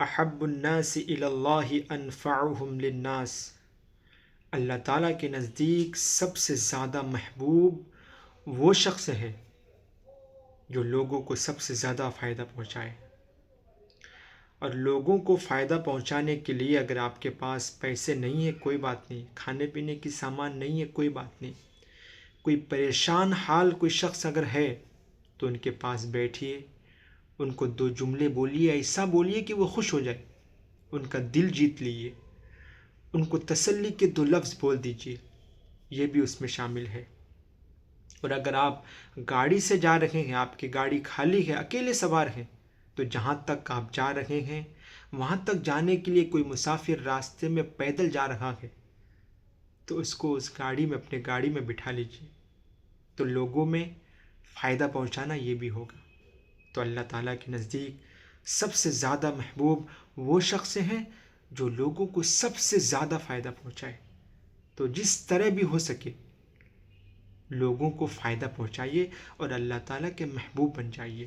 احب الناس الی اللہ انفعہم للناس، اللہ تعالیٰ کے نزدیک سب سے زیادہ محبوب وہ شخص ہے جو لوگوں کو سب سے زیادہ فائدہ پہنچائے۔ اور لوگوں کو فائدہ پہنچانے کے لیے اگر آپ کے پاس پیسے نہیں ہے کوئی بات نہیں، کھانے پینے کی سامان نہیں ہے کوئی بات نہیں، کوئی پریشان حال کوئی شخص اگر ہے تو ان کے پاس بیٹھیے، ان کو دو جملے بولیے، ایسا بولیے کہ وہ خوش ہو جائے، ان کا دل جیت لیجیے، ان کو تسلی کے دو لفظ بول دیجیے، یہ بھی اس میں شامل ہے۔ اور اگر آپ گاڑی سے جا رہے ہیں، آپ کی گاڑی خالی ہے، اکیلے سوار ہیں، تو جہاں تک آپ جا رہے ہیں وہاں تک جانے کے لیے کوئی مسافر راستے میں پیدل جا رہا ہے تو اس کو اس گاڑی میں اپنے گاڑی میں بٹھا لیجیے، تو لوگوں میں فائدہ پہنچانا یہ بھی ہوگا۔ تو اللہ تعالیٰ کے نزدیک سب سے زیادہ محبوب وہ شخص ہیں جو لوگوں کو سب سے زیادہ فائدہ پہنچائے۔ تو جس طرح بھی ہو سکے لوگوں کو فائدہ پہنچائیے اور اللہ تعالیٰ کے محبوب بن جائیے۔